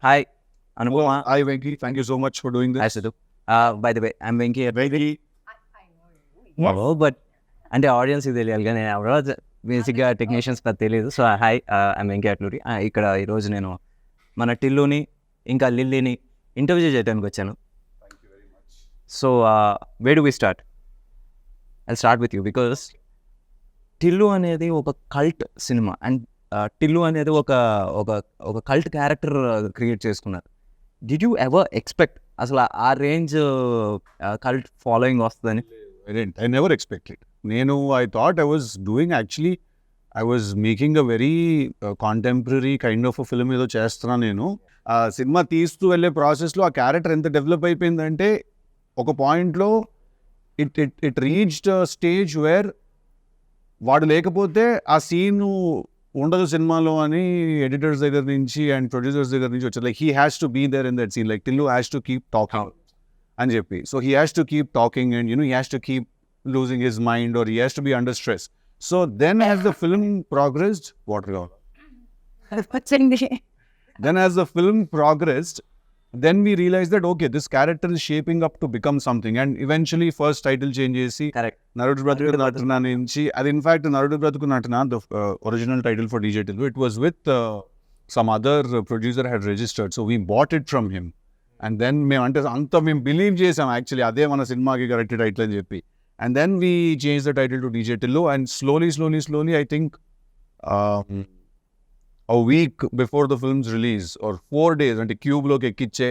Hi, Anupama. Hi, Venky. Thank you so much for doing this. Hi, Siddu. By the way, I'm Venky. Venky. But అంటే audience ఇది తెలియాలి కానీ నేను ఎవరో బేసిక్గా టెక్నీషియన్స్ నాకు తెలియదు. So hi, I'm Venky Atluri. ఇక్కడ ఈరోజు నేను మన టిల్లుని ఇంకా లిల్లీని ఇంటర్వ్యూ చేయడానికి వచ్చాను. So where do we start? I start with you because Tillu అనేది ఒక కల్ట్ సినిమా అండ్ టిల్లు అనేది ఒక ఒక ఒక కల్ట్ క్యారెక్టర్ క్రియేట్ చేసుకున్నారు. డిడ్ యూ ఎవర్ ఎక్స్పెక్ట్ అసలు ఆ రేంజ్ కల్ట్ ఫాలోయింగ్ వస్తుందని? I never expected. I thought I was doing actually, I was making a very contemporary kind of a film ఏదో చేస్తున్నా నేను. ఆ సినిమా తీస్తూ వెళ్ళే ప్రాసెస్లో ఆ క్యారెక్టర్ ఎంత డెవలప్ అయిపోయిందంటే ఒక పాయింట్లో ఇట్ రీచ్డ్ స్టేజ్ వేర్ వాడు లేకపోతే ఆ సీను ఉండదు సినిమాలో అని ఎడిటర్స్ దగ్గర నుంచి అండ్ ప్రొడ్యూసర్స్ దగ్గర నుంచి వచ్చారు. Like he has to be there in that scene, like Tillu has to keep talking అని చెప్పి. So he has to keep talking and he has to keep losing his mind or he has to be under stress. So then as the film progressed then as the film progressed, then we realized that okay, this character is shaping up to become something, and eventually first title change chesi Narudu Bratuku Natana nunchi adi in fact Narudu Bratuku Natana, the original title for DJ Tillu, it was with some other producer had registered, so we bought it from him, and then మేము అంటే అంత మేము believe చేసాం actually అదే మన సినిమాకి correct title అని చెప్పి. And then we changed the title to DJ Tillu, and slowly I think a week before the film's release or 4 days అంటే క్యూబ్ లోకి ఎక్కిచ్చే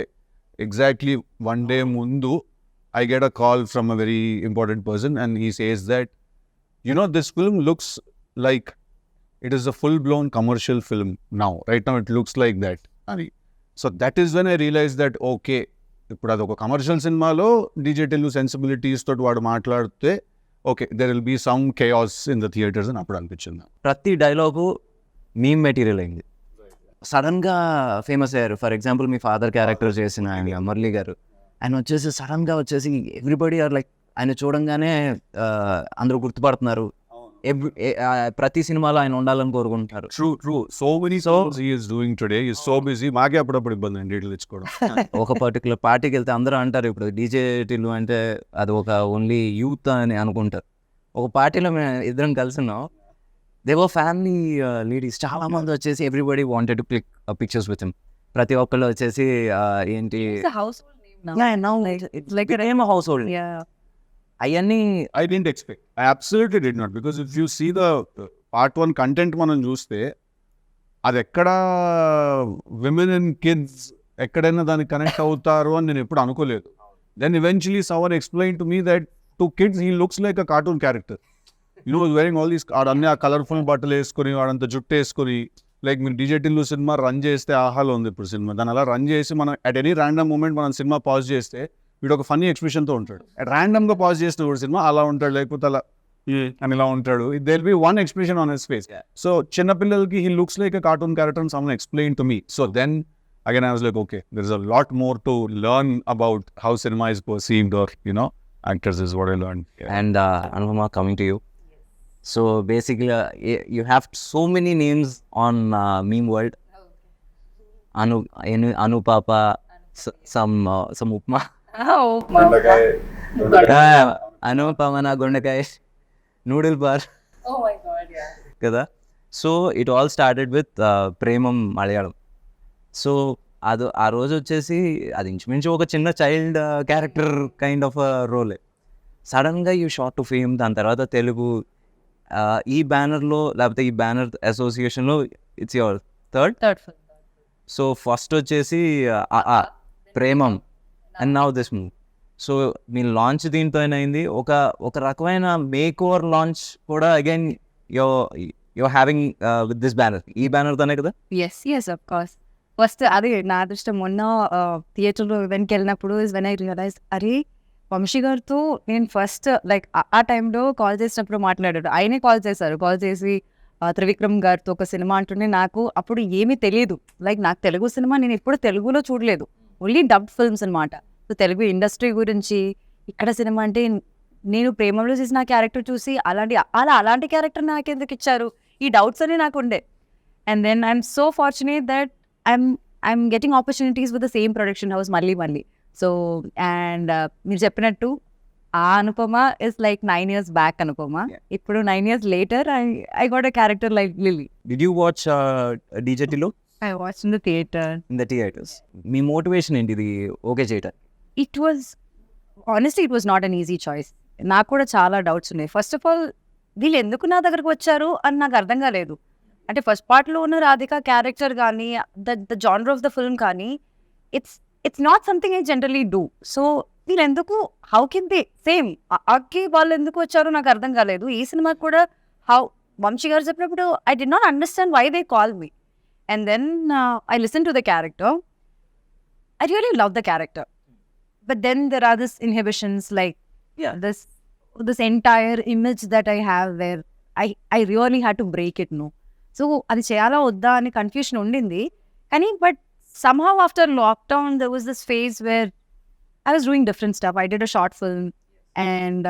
exactly 1 day ముందు I get a call from a very important person and he says that this film looks like it is a full-blown commercial film now. Right now it looks like that. So that is when I realized that okay, ఇప్పుడు అదొక commercial సినిమాలో DJ Tillu sensibilities తోటి వాడు మాట్లాడితే okay there will be some chaos in the theatres అని అప్పుడు అనిపించింది. ప్రతి డైలాగు మీమ్ మెటీరియల్ అయింది, సడన్గా ఫేమస్ అయ్యారు. For example me father character చేసిన ఆయన మురళి గారు, ఆయన వచ్చేసి సడన్గా వచ్చేసి ఎవ్రీబడి ఆర్ లైక్ ఆయన చూడంగానే అందరూ గుర్తుపడుతున్నారు. ప్రతి సినిమాలో ఆయన ఉండాలని కోరుకుంటారు. True so many songs he is doing today, he is so busy. మాకే అప్పుడప్పుడు ఇబ్బంది అండి డీటెయిల్ తెచ్చుకోవడం. ఒక పర్టికులర్ పార్టీకి వెళ్తే అందరూ అంటారు ఇప్పుడు డీజే టిల్లు అంటే అది ఒక ఓన్లీ యూత్ అని అనుకుంటారు. ఒక పార్టీలో మేము ఇద్దరం కలిసి ఉన్నాం, దే వర్ ఫ్యామిలీ లేడీస్ చాలా మంది వచ్చేసి everybody wanted to click pictures with him. ప్రతి ఒక్కళ్ళు వచ్చేసి ఏంటి హౌస్ హోల్డ్ అవన్నీ. I didn't expect. I absolutely did not, because if you see the part 1 content మనం చూస్తే అది ఎక్కడ విమెన్ అండ్ కిడ్స్ ఎక్కడైనా దానికి కనెక్ట్ అవుతారు అని నేను ఎప్పుడు అనుకోలేదు. Then eventually someone explained to me that to kids he looks like a cartoon character. Wearing all these అన్ని ఆ కలర్ఫుల్ బట్టలు వేసుకొని వాడంతా జుట్టు వేసుకొని, లైక్ మీరు డీజే టిల్లు సినిమా రన్ చేస్తే ఆహాలో ఉంది ఇప్పుడు సినిమా, దాన్ని అలా రన్ చేసి మనం అట్ ఎనీ ర్యాండమ్ మూమెంట్ మనం సినిమా పాజ్ చేస్తే వీడు ఒక ఫన్నీ ఎక్స్ప్రెషన్తో ఉంటాడు. ర్యాండమ్గా పాజ్ చేసిన కూడా సినిమా అలా ఉంటాడు, లేకపోతే అలా అని ఇలా ఉంటాడు. There be one expression on his face. So చిన్నపిల్లలకి he looks like a cartoon character and someone explain to me. So then again I was like okay, there is a lot more to learn about how cinema is perceived or actors is what I learned. And Anupama, coming to you. So basically you have so many names on meme world. Anupapa, some upma. Anupama na gondakai noodle bar. Oh my god, yeah. Kada. So it all started with Premam Malayalam. So అది ఆ రోజు వచ్చేసి అది ఇంచుమించు ఒక చిన్న child character kind of రోలే. సడన్గా you short to fame. దాని తర్వాత తెలుగు ఈ బ్యానర్లో లేకపోతే ఈ బ్యానర్ అసోసియేషన్లో it's your third film. So first వచ్చేసి Premam and now this move. So మీ లాంచ్ దీంతో అయింది. ఒక రకమైన మేక్ ఓవర్ లాంచ్ కూడా again you having with this banner. ఈ బ్యానర్తోనే కదా? Yes, of course. ఫస్ట్ అది నా అదృష్టం. మొన్న థియేటర్లో ఈవెంట్కి వెళ్ళినప్పుడు ఇస్ వెన్ ఐ రియలైజ్ అరే వంశీ గారితో నేను ఫస్ట్ లైక్ ఆ టైంలో కాల్ చేసినప్పుడు మాట్లాడాడు. ఆయనే కాల్ చేసి త్రివిక్రమ్ గారితో ఒక సినిమా అంటుండే. నాకు అప్పుడు ఏమీ తెలియదు, లైక్ నాకు తెలుగు సినిమా నేను ఎప్పుడు తెలుగులో చూడలేదు, ఓన్లీ డబ్డ్ ఫిల్మ్స్ అనమాట. సో తెలుగు ఇండస్ట్రీ గురించి ఇక్కడ సినిమా అంటే నేను ప్రేమలో చేసిన క్యారెక్టర్ చూసి అలాంటి క్యారెక్టర్ నాకు ఎందుకు ఇచ్చారు, ఈ డౌట్స్ అన్ని నాకు ఉండే. And then I'm so fortunate that I'm I'm getting opportunities with the same production house malli. So, and మీరు చెప్పినట్టు ఆ Anupama is like 9 years back Anupama. ఇప్పుడు 9 years later, I got a character like Lily. Did you watch DJ Tillu I watched in the theater. in the theaters? Me motivation ఏంటి ఇది okay చేయటం? It was, honestly, it was not an easy choice. నాకు కూడా చాలా doubts ఉన్నాయి. First of all వీళ్ళు ఎందుకు నా దగ్గరకు వచ్చారు అని నాకు అర్థం కాలేదు. అంటే ఫస్ట్ పార్ట్లో ఉన్న రాధిక క్యారెక్టర్ కానీ the genre of the film కానీ it's not something I generally do. So వీళ్ళు ఎందుకు, హౌ కెన్ దే సేమ్ అక్కి వాళ్ళు ఎందుకు వచ్చారో నాకు అర్థం కాలేదు. ఈ సినిమాకి కూడా వంశీ గారు చెప్పినప్పుడు I did not understand why they call me. And then I listen to the character. I really love the character. But then there are these inhibitions, like this entire image that I have where I really had to break it, no. So అది చేయాలా వద్దా అని confusion ఉండింది. కానీ but somehow after lockdown there was this phase where I was doing different stuff. I did a short film and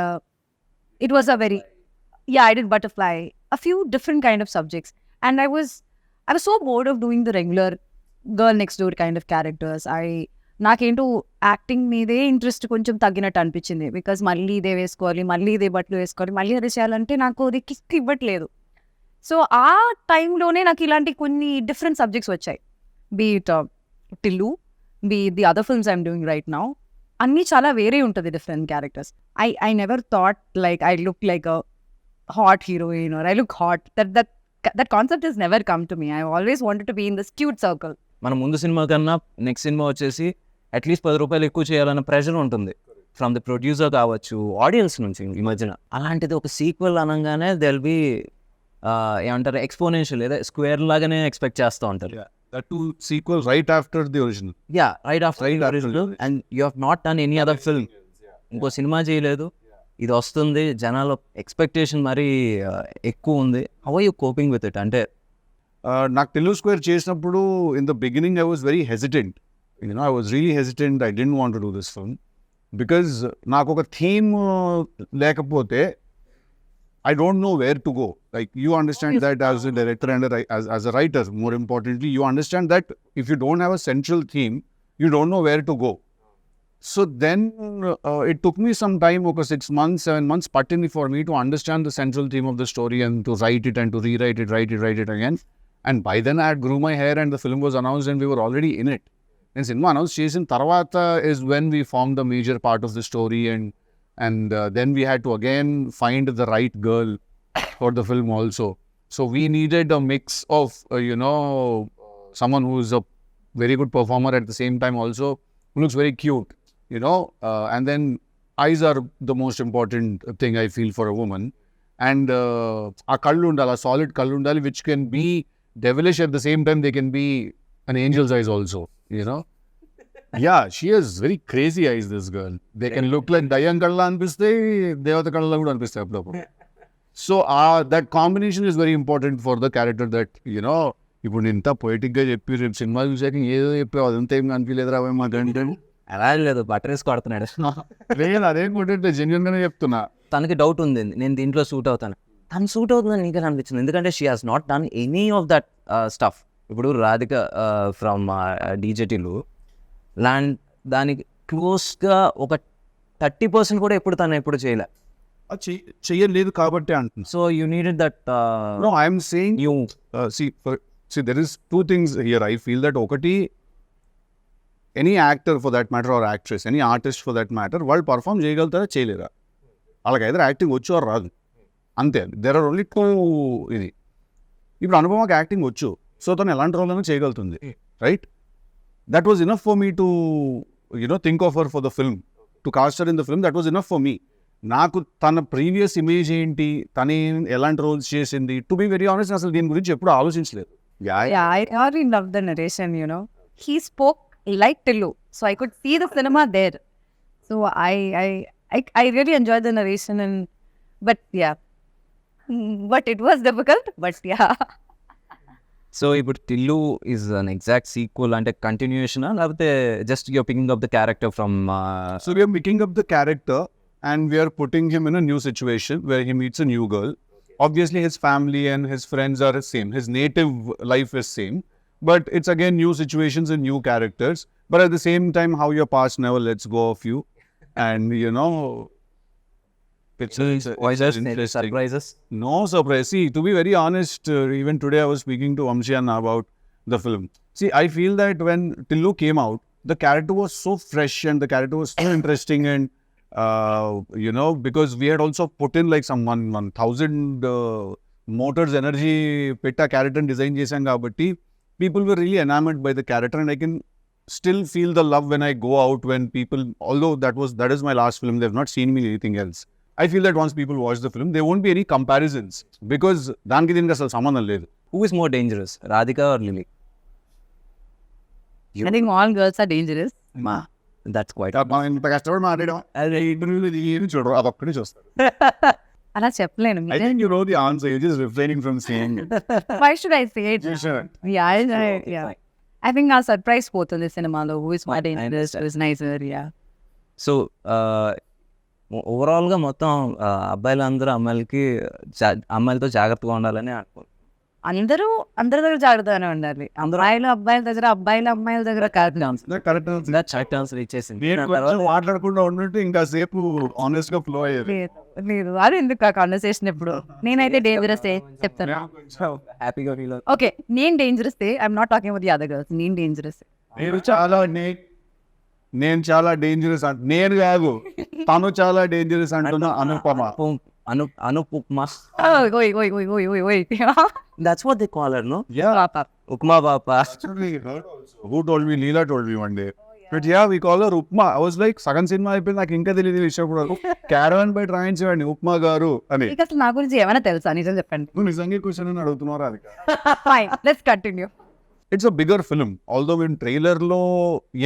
it was a very, I did Butterfly, a few different kind of subjects. And I was so bored of doing the regular girl next door kind of characters. నాకేంటో acting మీదే interest కొంచెం తగ్గినట్టు అనిపించింది. Because మళ్ళీ ఇదే వేసుకోవాలి, మళ్ళీ ఇదే బట్టలు వేసుకోవాలి, మళ్ళీ అదే చేయాలంటే నాకు అది కిక్ ఇవ్వట్లేదు. సో ఆ టైంలోనే నాకు ఇలాంటి కొన్ని డిఫరెంట్ సబ్జెక్ట్స్ వచ్చాయి. Be it Tillu, be the other films I'm doing right now. అన్నీ చాలా వేరే ఉంటుంది different characters. I never thought like I look like a hot heroine or I look hot. That concept is never come to me. I always wanted to be in this cute circle. మన ముందు cinema కన్నా next cinema వచ్చేసి at least 10 రూపాయలు ఎక్కువ చేయాలన్న pressure ఉంటుంది from the producer కావచ్చు, audience నుంచి ఈ మధ్యన. అలాంటిది ఒక సీక్వెల్ అనగానే దెల్ బి ఏమంటారు ఎక్స్పోనెన్షియల్ లేదా స్క్వేర్ లాగానే ఎక్స్పెక్ట్ చేస్తూ ఉంటారు. That too sequel right after the original. Right after the original. And you have not done any other film. ఇంకో సినిమా చేయలేదు, ఇది వస్తుంది, జనాల ఎక్స్పెక్టేషన్ మరీ ఎక్కువ ఉంది. How are you coping with it? అంటే నాకు తెలుగు స్క్వేర్ చేసినప్పుడు in the beginning I was very hesitant. I was really hesitant. I didn't want to do this film because నాకు ఒక థీమ్ లేకపోతే I don't know where to go. Like, you understand that as a director and as a writer, more importantly, you understand that if you don't have a central theme, you don't know where to go. So then it took me some time, okay, 6 months, 7 months, patini for me to understand the central theme of the story and to write it and to rewrite it, write it again. And by then I had grew my hair and the film was announced and we were already in it. And cinema announced chesin tarvata is when we formed the major part of the story, and then we had to again find the right girl for the film also. So we needed a mix of someone who is a very good performer at the same time also who looks very cute, and then eyes are the most important thing I feel for a woman. And a kallu undala, solid kallu undali, which can be devilish at the same time. They can be an angel's eyes also, Yeah, she has very crazy eyes, this girl. They can look like Dayan Kalla anpiste, Devata Kalla kuda anpiste appudu. So that combination is very important for the character that, ఇప్పుడు ఇంత poetic గా చెప్పి రేపు cinema చూసాక ఏదో చెప్పావు, అదంతా ఏం కనిపించలేదురా మాకంటే. అలా లేదు, బటర్ వేసి కొడుతున్నాడు. లేదు, అదేం కొట్టే జెన్యున్ గానే చెప్తున్నా. తనకి డౌట్ ఉంది, నేను దీంట్లో సూట్ అవుతాను. తను సూట్ అవుతుందని నీకు అనిపించింది, ఎందుకంటే she has not done any of that stuff. ఇప్పుడు రాధిక ఫ్రమ్ డీజేటీలు ల్యాండ్ దానికి క్లోజ్గా ఒక 30% కూడా తను ఎప్పుడు చేయలే. చెయ్యలేదు కాబట్టి అంటున్నా. So you needed that. No, I'm saying you see there is two things here. I feel that ఒకటి, any actor for that matter or actress, any artist for that matter, వాళ్ళు పర్ఫామ్ చేయగలుగుతారా చేయలేరా? వాళ్ళకి either యాక్టింగ్ వచ్చు or రాదు, అంతే. there are only two. ఇది ఇప్పుడు అనుపమకి యాక్టింగ్ వచ్చు, సో తను ఎలాంటి రోల్ అయినా చేయగలుగుతుంది, right? That was enough for me to think of her for the film, to cast her in the film. That was enough for me. నాకు తన previous image ఏంటి, తను ఎలాంటి రోల్స్ చేసింది, టు బి వెరీ ఆనెస్ట్ అసలు దీని గురించి ఎప్పుడు ఆలోచించలేదు. I really love the narration, He spoke like Tillu, so I could see the cinema there. So I really enjoyed the narration, but it was difficult, but yeah. So ఇప్పుడు Tillu is an exact sequel, అంటే continuation లేకపోతే just you're picking up the character from? So we are picking up the character and we are putting him in a new situation where he meets a new girl. Obviously his family and his friends are the same, his native life is same, but it's again new situations and new characters. But at the same time, how your past never lets go of you, and surprises. No surprise. See, to be very honest, even today I was speaking to Amshi Anna about the film. See, I feel that when Tillu came out, the character was so fresh and the character was so interesting, and because we had also put in like some 1,000 motors energy pitta character and design chesam kabatti, people were really enamored by the character, and I can still feel the love when I go out, when people, although that is my last film, they've not seen me in anything else. I feel that once people watch the film, there won't be any comparisons because దానికి దీనికి అసలు సంబంధం లేదు. Who is more dangerous, Radhika or Lily? I think all girls are dangerous. That's quite. మనం ఇంత కష్టపడి మాట్లాడడం ఇంటర్వ్యూలో ఏమి చూడరు, అదొక్కడే చూస్తారు. అలా చెప్పలేను. I think you know the answer, you're just refraining from saying it. Why should I say it? You should. Yeah. I think our surprise పోతుంది సినిమాలో. Who is more dangerous? Who is nicer? Yeah. So ఓవరాల్గా మొత్తం అబ్బాయిలందరూ అమ్మాయిలతో జాగ్రత్తగా ఉండాలని అనుకుంటున్నాను. అందరి దగ్గర జాగ్రత్తగానే ఉండాలి. అబ్బాయిల దగ్గర అమ్మాయిల దగ్గర కరెక్ట్ ఆన్సర్ ఇచ్చేసింది. మాట్లాడకుండా ఉన్నట్టు ఇంకా సేపు ఆనెస్ట్ గా ఫ్లో అయ్యేది. లేదు అది ఎందుకు ఆ కాన్వర్సేషన్ ఎప్పుడు. నేనైతే డేంజరస్ చెప్తాను. హ్యాపీగా ఫీల్ అవుతుంది. ఓకే, నేను dangerous I'm not talking about the other girls. నేను డేంజరస్. నేను చాలా డేంజరస్ నేను కాదు, తను చాలా డేంజరస్ అంటున్నా. Anupama. That's what they call her, no? Yeah. Upma Papa. Who told me? Leela told me one day. But yeah, we call her Upma. I was like, సగం cinema అయిపోయింది, నాకు ఇంకా తెలియదు విషయం కూడా. క్యారవన్ బై ట్రైన్ చేయండి ఉప్మా గారు అని. అసలు నా గురించి ఏమైనా తెలుసా? నిజం చెప్పండి. నువ్వు నిజంగా క్వశ్చన్ అని అడుగుతున్నారా? అది fine, let's continue. It's a bigger film. Although మేము ట్రైలర్లో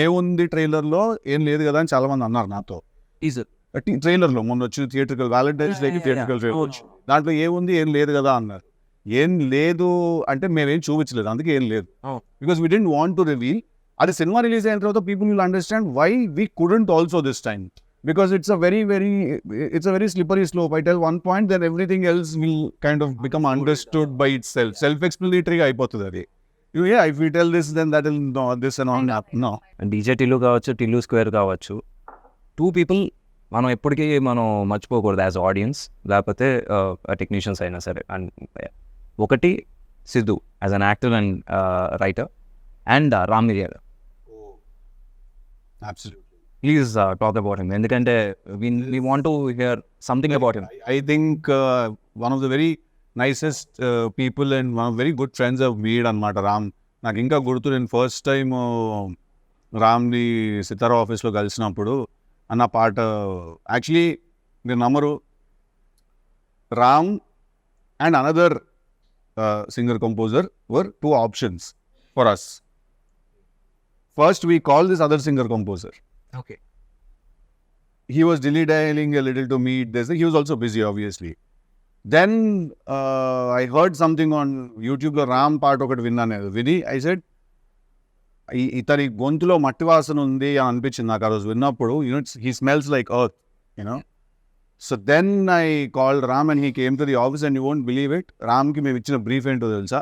ఏముంది, ట్రైలర్లో ఏం లేదు కదా అని చాలా మంది అన్నారు నాతో. ట్రైలర్లో మొన్న వచ్చిన థియేట్రికల్ వ్యాలంటైన్స్ డేకి థియేట్రికల్ ట్రైలర్, దాంట్లో ఏముంది, ఏం లేదు కదా అన్నారు. ఏం లేదు అంటే మేమేం చూపించలేదు, అందుకే ఏం లేదు. Because we didn't want to reveal. అది సినిమా రిలీజ్ అయిన తర్వాత people will understand why we couldn't also this time. Because it's a very slippery slope. I tell one point, then everything else will kind of become understood by itself. Self-explanatory అయిపోతుంది అది. Yeah, if we tell this, then that will no, this and all that. No. DJ Tillu కావచ్చు, Tillu square కావచ్చు, 2 people మనం ఎప్పటికీ మనం మర్చిపోకూడదు as audience, లేకపోతే technicians అయినా సరే. అండ్ ఒకటి Siddhu as an actor and writer, and Ram మిరియాల. Absolutely. Please talk about him. ఎందుకంటే we want to hear something about him. I think one of the very nicest people and one of very good friends I've made అన్నమాట రామ్. నాకు ఇంకా గుర్తు, నేను first time రామ్ని సితారా ఆఫీస్లో కలిసినప్పుడు అన్న పాట, యాక్చువల్లీ మీరు నమ్మరు, Ram and another singer composer were 2 options for us. First we called this other singer composer. Okay. He was dilly-dallying a little to meet this. He was also busy, obviously. Then I heard something on YouTube లో రామ్ పాట ఒకటి విన్నాను. విని I said, ఇతని గొంతులో మట్టి వాసన ఉంది అని అనిపించింది నాకు ఆ రోజు విన్నప్పుడు. He smells like earth, So then I called Ram and he came to the office, and you won't believe it. రామ్కి మేము ఇచ్చిన బ్రీఫ్ ఏంటో తెలుసా?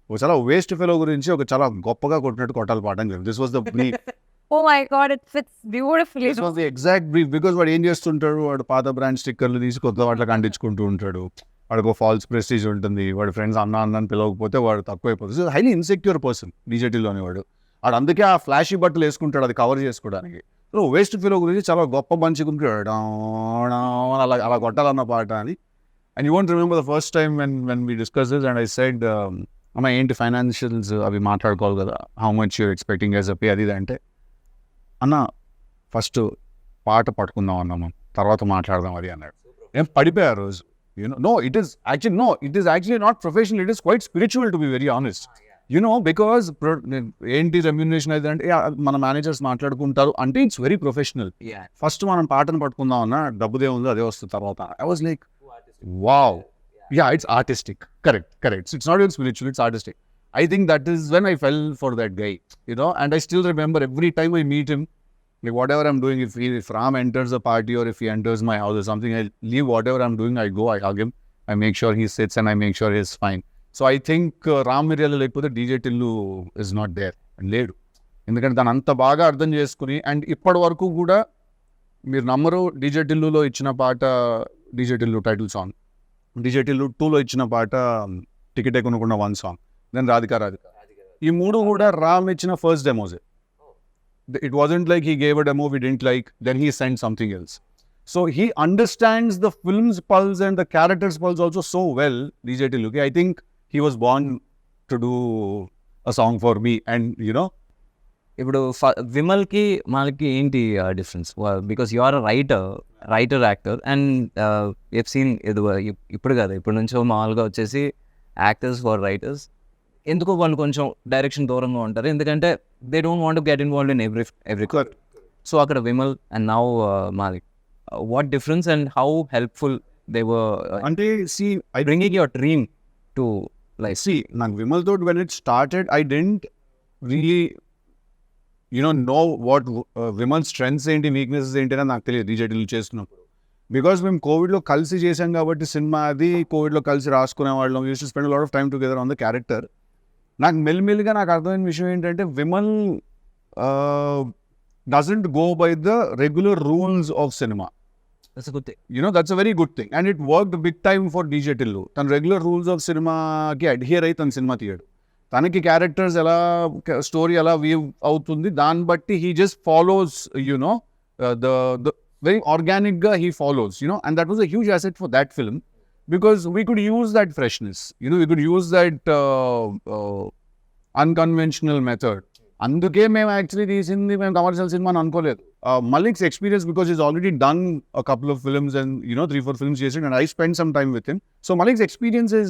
ఒక చాలా వేస్ట్ ఫెలో గురించి ఒక చాలా గొప్పగా కొట్టినట్టు కొట్టాలి పాట అని చెప్పి. This was the brief. Oh my God, it fits beautifully. This was the exact brief, because వాడు ఏం చేస్తుంటాడు, వాడు పాత బ్రాండ్ స్టిక్కర్లు తీసి కొత్త వాటికి అంటించుకుంటూ ఉంటాడు. వాడికి ఫాల్స్ ప్రెస్టీజ్ ఉంటుంది, వాడి ఫ్రెండ్స్ అన్న అని పిలవకపోతే వాడు తక్కువైపోతుంది. హైలీ ఇన్సెక్యూర్ పర్సన్ డీజేటీలోని వాడు అందుకే ఆ ఫ్లాషీ బట్టలు వేసుకుంటాడు అది కవర్ చేసుకోవడానికి. సో వేస్ట్ ఫీలో గురించి చాలా గొప్ప మంచి గుంటాడు అలా కొట్టాలన్న పాట అని. And you won't remember the first time when we discuss this and I said, అమ్మ ఏంటి ఫైనాన్షియల్స్ అవి మాట్లాడుకోవాలి కదా, how much you're expecting as a pay అది అంటే, అన్న ఫస్ట్ పాట పట్టుకుందాం అన్నాము, తర్వాత మాట్లాడదాం అది అన్నాడు. ఏం పడిపోయా రోజు. No, it is actually not professional, it is quite spiritual, to be very honest. Because ఏంటి రెమ్యూనరేషన్ అయితే అంటే మన మేనేజర్స్ మాట్లాడుకుంటారు అంటే ఇట్స్ వెరీ ప్రొఫెషనల్. ఫస్ట్ మనం పాటను పట్టుకుందాం అన్న, డబ్బుదే ఉందో అదే వస్తుంది తర్వాత. I was like, wow. Yeah, it's artistic. Correct. It's not even spiritual, it's artistic. I think that is when I fell for that guy, and I still remember every time I meet him, like whatever I'm doing, if Ram enters a party or if he enters my house or something, I leave whatever I'm doing, I go, I hug him, I make sure he sits and I make sure he's fine. So I think Ram Miriyala లేకపోతే DJ Tillu is not there లేడు. ఎందుకంటే దాన్ని అంత బాగా అర్థం చేసుకుని, and ఇప్పటి వరకు కూడా మీరు నమ్మరు, డీజే టిల్లులో ఇచ్చిన పాట DJ Tillu title song, DJ Tillu 2లో ఇచ్చిన పాట టికెట్ కొనుక్కున్న 1 సాంగ్, దెన్ రాధిక. ఈ 3 కూడా రామ్ ఇచ్చిన first demos. It wasn't like he gave a demo we didn't like, then he sent something else. So he understands the film's pulse and the character's pulse also so well, DJ Tiluki. I think he was born to do a song for me, and you know. ఇప్పుడు విమల్కి మనకి ఏంటి difference? Because you are writer actor and if seen ఇప్పుడు కదా, ఇప్పటి నుంచో మామూలుగా వచ్చేసి యాక్టర్స్ ఫర్ రైటర్స్ ఎందుకో వాళ్ళు కొంచెం డైరెక్షన్ దూరంగా ఉంటారు, ఎందుకంటే they don't want to get involved in every so అక్కడ Vimal and now Malik, what difference and how helpful they were అంటే bringing your dream to life? నాకు విమల్ తో when it started I didn't really know what Vimal strengths ఏంటి, weaknesses ఏంటి అని నాకు తెలియదు DJ Tillu చేస్తున్నప్పుడు. బికాస్ మేము కోవిడ్లో కలిసి చేసాం కాబట్టి సినిమా అది, కోవిడ్లో కలిసి రాసుకునే వాళ్ళం, use to spend lot of time together on the character. నాకు మెల్లిమెల్లిగా నాకు అర్థమైన విషయం ఏంటంటే Vimal doesn't go by the regular rules of cinema. That's a very good thing, and it worked big time for DJ Tillu. తన regular rules of సినిమాకి adhere అయి తన సినిమా తీయడు. తనకి క్యారెక్టర్స్ ఎలా, స్టోరీ ఎలా వీవ్ అవుతుంది దాన్ని బట్టి he just follows the very organic గా he follows, and that was a huge asset for that film. Because we could use that freshness, we could use that unconventional method. అందుకే మేము actually తీసింది మేము commercial cinema అని అనుకోలేదు. Malik's experience, because he's already done a couple of films and 3-4 films చేసాడు, and I spent some time with him. So Malik's experience is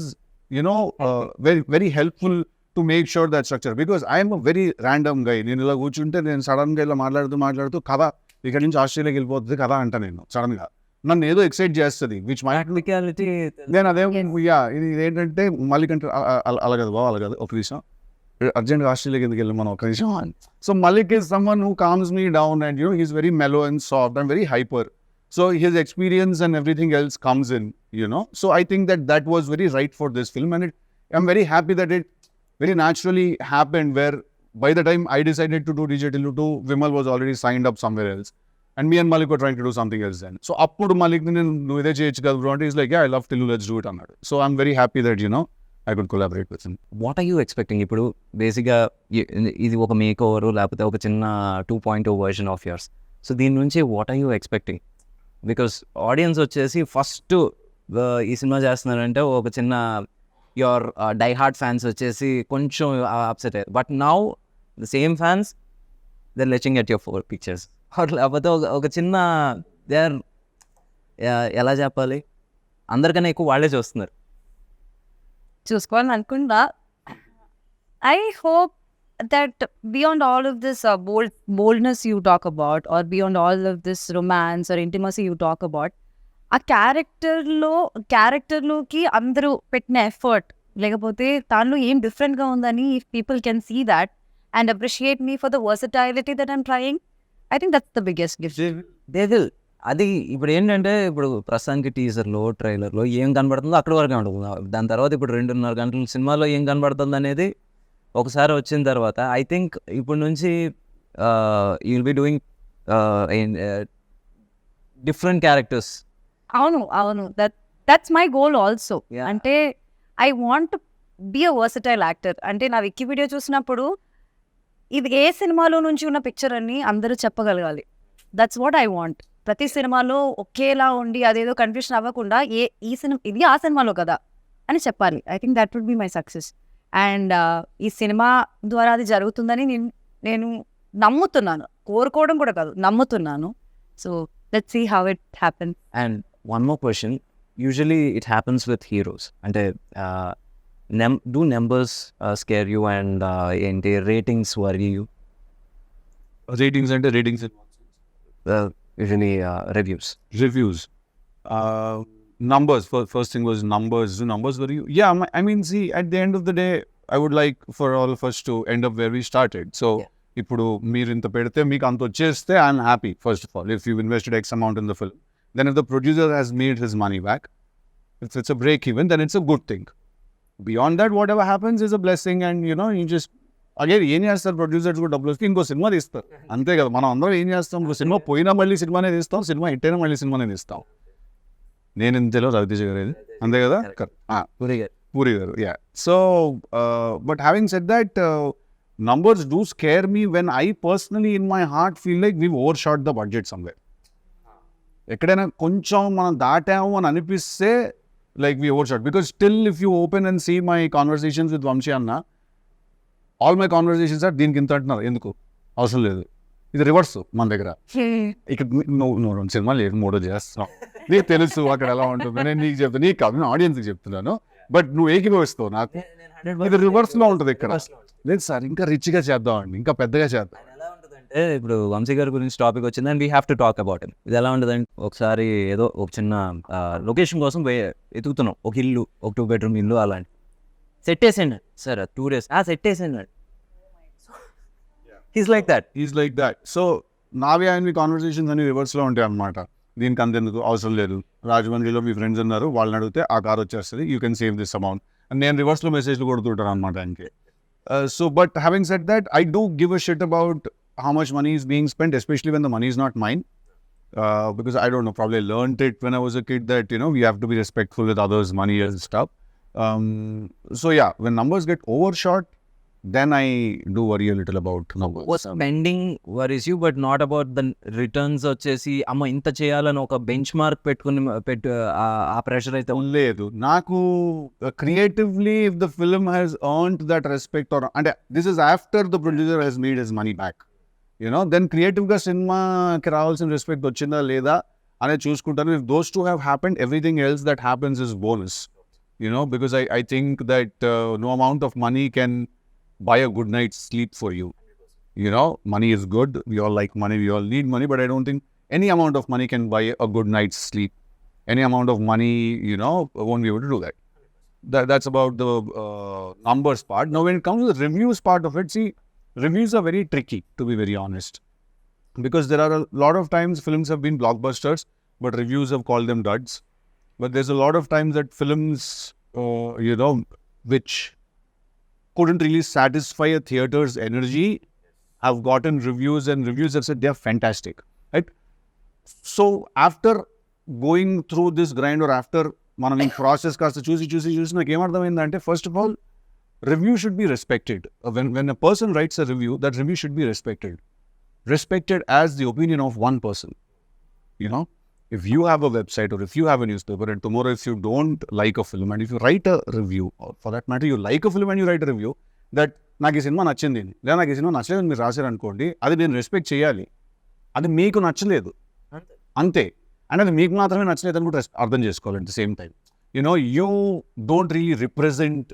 very very helpful to make sure that structure. Because I am a very random guy. నేను ఇలా కూర్చుంటే నేను sudden గా ఇలా మాట్లాడుతూ కథ ఇక్కడ నుంచి ఆస్ట్రేలియాకి వెళ్ళిపోతుంది కథ అంట, నేను సడన్ గా నన్ను ఏదో ఎక్సైట్ చేస్తుంది, విచ్ మై నేను అదే ఇది ఏంటంటే మలిక్ అంటే అలాగదు బావ, అలాగదు ఒక విషయం అర్జెంట్గా ఆస్ట్రేలియాకి ఎందుకు వెళ్ళి మనం ఒక విషయం. So Malik is someone who calms me down and he's very mellow and soft and very hyper. So his experience and everything else comes in, so I think that was very right for this film, and I'm very happy that it very naturally happened, where by the time I decided to do DJ Tillu 2, Vimal was already signed up somewhere else. And me and Malik were trying to do something else then. So appudu Malik nu ide cheyochu kada bro, he's like, yeah, I love Tillu, let's do it annadu. So I'm very happy that I could collaborate with him. What are you expecting? ఇప్పుడు బేసిక్గా ఇది ఒక make over లేకపోతే ఒక చిన్న 2.0 version of yours. So దీని నుంచి what are you expecting? Because audience వచ్చేసి ఫస్ట్ ఈ సినిమా చేస్తున్నారంటే ఒక చిన్న యువర్ డై హార్డ్ ఫ్యాన్స్ వచ్చేసి కొంచెం అప్సెట్ అయ్యారు. But now the same fans there latching at your 4 pictures. లేకపోతే ఒక చిన్న దే ఆర్ ఎలా చెప్పాలి, అందరికన్నా ఎక్కువ వాళ్ళే చూస్తున్నారు. చూసుకోవాలని అనుకుంటా. I hope that beyond all of this boldness you talk about, or beyond all of this romance or intimacy you talk about, ఆ క్యారెక్టర్లోకి అందరూ పెట్టిన ఎఫర్ట్, లేకపోతే దానిలో ఏం డిఫరెంట్గా ఉందని if people can see that and appreciate me for the versatility that I'm trying, I think that's the biggest gift. అది ఇప్పుడు ఏంటంటే ఇప్పుడు ప్రస్తుతానికి టీజర్లో ట్రైలర్లో ఏం కనబడుతుందో అక్కడి వరకే ఉంటుంది. దాని తర్వాత ఇప్పుడు 2.5 గంటల సినిమాలో ఏం కనబడుతుంది అనేది ఒకసారి వచ్చిన తర్వాత ఐ థింక్ ఇప్పుడు నుంచి you will be doing different characters. అవును దట్స్ మై గోల్ ఆల్సో. అంటే I want be a versatile actor. అంటే నా విక్కీ వీడియో చూసినప్పుడు ఇది ఏ సినిమాలో నుంచి ఉన్న పిక్చర్ అని అందరూ చెప్పగలగాలి. That's what I want. ప్రతి సినిమాలో ఒకేలా ఉండి అదేదో కన్ఫ్యూషన్ అవ్వకుండా ఈ సినిమా ఇది ఆ సినిమాలో కదా అని చెప్పాలి. I think that would be my success. And ఈ సినిమా ద్వారా అది జరుగుతుందని నేను నమ్ముతున్నాను. కోరుకోవడం కూడా కాదు, నమ్ముతున్నాను. So let's see how it happens. And one more question, usually it happens with heroes. అంటే do numbers scare you, and ఏంటి రేటింగ్స్ worry you? Ratings అంటే ratings Usually reviews. Numbers, first thing was numbers. Do numbers worry you? Yeah, I mean, see, at the end of the day, I would like for all of us to end up where we started. So, ఇప్పుడు మీరు ఇంత పెడితే మీకు అంత వచ్చేస్తే I'm happy. First of all, if you've invested X amount in the film, then if the producer has made his money back, if it's a break even, then it's a good thing. Beyond that, whatever happens is a blessing, and you just again ఏం చేస్తారు producers కూడా డబ్బులు వస్తే ఇంకో cinema తీస్తారు అంతే కదా. మనం అందరం ఏం చేస్తాం, ఇంకో సినిమా పోయినా మళ్ళీ సినిమానే తీస్తాం, సినిమా హిట్ అయినా మళ్ళీ సినిమానే తీస్తాం. నేను ఇంతలో రవితేజ గారు ఇది అంతే కదా. పూరి గారు yeah. So but having said that, numbers do scare me when I personally in my heart feel like we've overshot the budget somewhere. ఎక్కడైనా కొంచెం మనం దాటాము అని అనిపిస్తే like we overshot, because still if you open and see my conversations with Vamshi Anna, all my conversations are దీనికి ఇంత అంటున్నారు, ఎందుకు అవసరం లేదు. ఇది రివర్స్ మన దగ్గర. ఇక్కడ నువ్వు సినిమా లేదు మూడో చేస్తున్నావు, నీకు తెలుసు అక్కడ ఎలా ఉంటుంది, నేను నీకు చెప్తాను, నీకు కాదు ఆడియన్స్కి చెప్తున్నాను, బట్ నువ్వు ఏకీభవిస్తావు నాకు. ఇది రివర్స్లో ఉంటుంది ఇక్కడ. లేదు సార్ ఇంకా రిచ్గా చేద్దామండి, ఇంకా పెద్దగా చేద్దాం. అంటే ఇప్పుడు వంశీ గారి గురించి టాపిక్ వచ్చింది and we have to talk about him. ఇది ఎలా ఉంటుందంటే, ఒకసారి ఏదో ఒక చిన్న లొకేషన్ కోసం ఎతుకుతున్నాం, ఒక ఇల్లు, ఒక 2 bedroom ఇల్లు అలాంటి సెట్ వేసేయండి సార్, 2 days సెట్ వేసేయండి. He's like that. సో నావి ఆయన కాన్వర్సేషన్స్ అన్ని రివర్స్లో ఉంటాయి అన్నమాట. దీనికి అంతెందుకు అవసరం లేదు, రాజమండ్రిలో మీ ఫ్రెండ్స్ ఉన్నారు, వాళ్ళని అడిగితే ఆ కార్ వచ్చేస్తుంది, you can save this amount అని నేను రివర్స్లో మెసేజ్లు కొడుతుంటాను అనమాట ఆయనకి. So but having said that, I do give a shit about how much money is being spent, especially when the money is not mine, because I don't know, probably learned it when I was a kid that we have to be respectful with others' money and stuff. So yeah, when numbers get overshot, then I do worry a little about numbers. Spending worries you, but not about the returns. వచ్చేసి అమ్మ ఇంత చేయాలని ఒక bench mark పెట్టుకుని ఆ pressure అయితే లేదు నాకు. Creatively if the film has earned that respect, or అంటే this is after the producer has made his money back, then క్రియేటివ్గా సినిమాకి రావాల్సిన రెస్పెక్ట్ వచ్చిందా లేదా అనేది చూసుకుంటాను. If those two have happened, everything else that happens is bonus, because I think that no amount of money can buy a good night's sleep for you. Money is good, we all like money, we all need money, but I don't think any amount of money can buy a good night's sleep. Any amount of money, won't be able to do that. That's about the numbers part. Now when it comes to the reviews part of it, see, reviews are very tricky, to be very honest, because there are a lot of times films have been blockbusters, but reviews have called them duds. But there's a lot of times that films, which couldn't really satisfy a theater's energy have gotten reviews, and reviews have said they're fantastic, right? So after going through this grind, or after మనం ఈ process కాస్త చూసి నాకు ఏమర్థమైందంటే, first of all review should be respected. When a person writes a review, that review should be respected as the opinion of one person. If you have a website, or if you have a newspaper, and tomorrow if you don't like a film, and if you write a review, or for that matter you like a film and you write a review that నాకు ఈ cinema నచ్చింది, లేదా నాకు ఈ cinema నచ్చలేదు మీరు రాశారనుకోండి, అది నేను రెస్పెక్ట్ చేయాలి. అది మీకు నచ్చలేదు అంతే, అండ్ అది మీకు మాత్రమే నచ్చలేదు అని కూడా అర్థం చేసుకోవాలి. At the same time you don't really represent